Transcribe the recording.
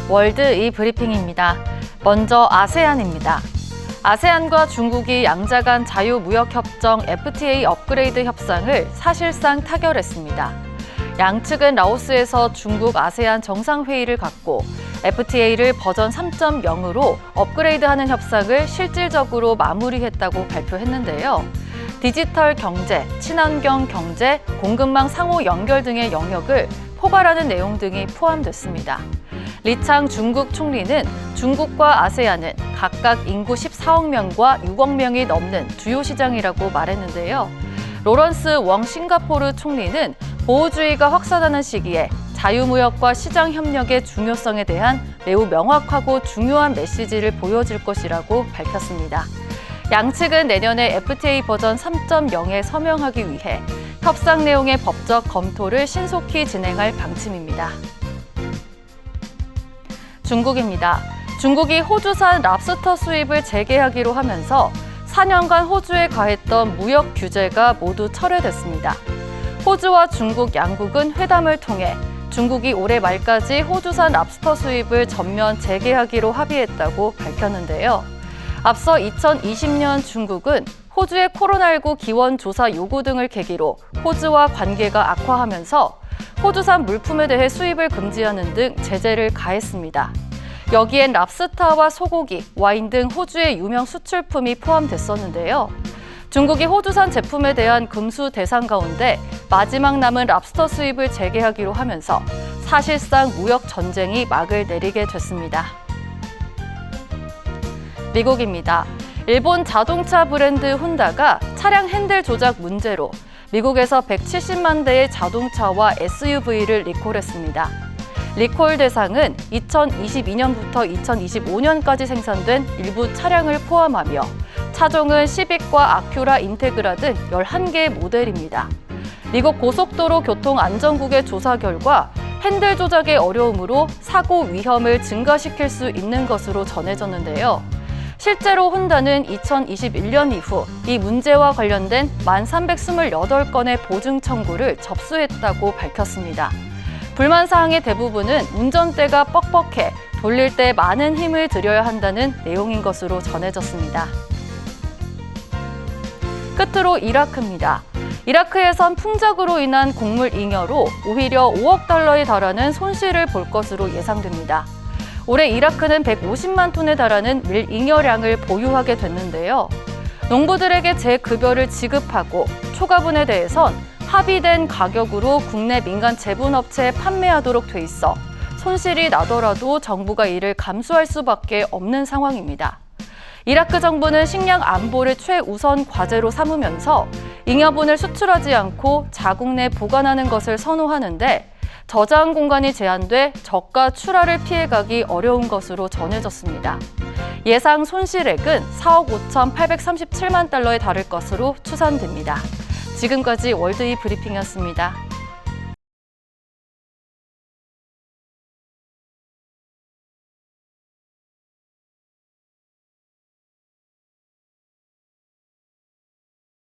월드 이브리핑입니다. 먼저 아세안입니다. 아세안과 중국이 양자 간 자유무역협정 FTA 업그레이드 협상을 사실상 타결했습니다. 양측은 라오스에서 중국 아세안 정상회의를 갖고 FTA를 버전 3.0으로 업그레이드하는 협상을 실질적으로 마무리했다고 발표했는데요. 디지털 경제, 친환경 경제, 공급망 상호 연결 등의 영역을 포괄하는 내용 등이 포함됐습니다. 리창 중국 총리는 중국과 아세안은 각각 인구 14억 명과 6억 명이 넘는 주요 시장이라고 말했는데요. 로런스 웡 싱가포르 총리는 보호주의가 확산하는 시기에 자유무역과 시장협력의 중요성에 대한 매우 명확하고 중요한 메시지를 보여줄 것이라고 밝혔습니다. 양측은 내년에 FTA 버전 3.0에 서명하기 위해 협상 내용의 법적 검토를 신속히 진행할 방침입니다. 중국입니다. 중국이 호주산 랍스터 수입을 재개하기로 하면서 4년간 호주에 가했던 무역 규제가 모두 철회됐습니다. 호주와 중국 양국은 회담을 통해 중국이 올해 말까지 호주산 랍스터 수입을 전면 재개하기로 합의했다고 밝혔는데요. 앞서 2020년 중국은 호주의 코로나19 기원 조사 요구 등을 계기로 호주와 관계가 악화하면서 호주산 물품에 대해 수입을 금지하는 등 제재를 가했습니다. 여기엔 랍스타와 소고기, 와인 등 호주의 유명 수출품이 포함됐었는데요. 중국이 호주산 제품에 대한 금수 대상 가운데 마지막 남은 랍스터 수입을 재개하기로 하면서 사실상 무역 전쟁이 막을 내리게 됐습니다. 미국입니다. 일본 자동차 브랜드 혼다가 차량 핸들 조작 문제로 미국에서 170만 대의 자동차와 SUV를 리콜했습니다. 리콜 대상은 2022년부터 2025년까지 생산된 일부 차량을 포함하며 차종은 시빅과 아큐라 인테그라 등 11개의 모델입니다. 미국 고속도로 교통안전국의 조사 결과 핸들 조작의 어려움으로 사고 위험을 증가시킬 수 있는 것으로 전해졌는데요. 실제로 혼다는 2021년 이후 이 문제와 관련된 1,328건의 보증 청구를 접수했다고 밝혔습니다. 불만 사항의 대부분은 운전대가 뻑뻑해 돌릴 때 많은 힘을 들여야 한다는 내용인 것으로 전해졌습니다. 끝으로 이라크입니다. 이라크에선 풍작으로 인한 곡물 잉여로 오히려 5억 달러에 달하는 손실을 볼 것으로 예상됩니다. 올해 이라크는 150만 톤에 달하는 밀 잉여량을 보유하게 됐는데요. 농부들에게 재급여를 지급하고 초가분에 대해선 합의된 가격으로 국내 민간 제분업체에 판매하도록 돼 있어 손실이 나더라도 정부가 이를 감수할 수밖에 없는 상황입니다. 이라크 정부는 식량 안보를 최우선 과제로 삼으면서 잉여분을 수출하지 않고 자국 내 보관하는 것을 선호하는데 저장 공간이 제한돼 저가 출하를 피해가기 어려운 것으로 전해졌습니다. 예상 손실액은 4억 5,837만 달러에 달할 것으로 추산됩니다. 지금까지 월드 이브리핑이었습니다.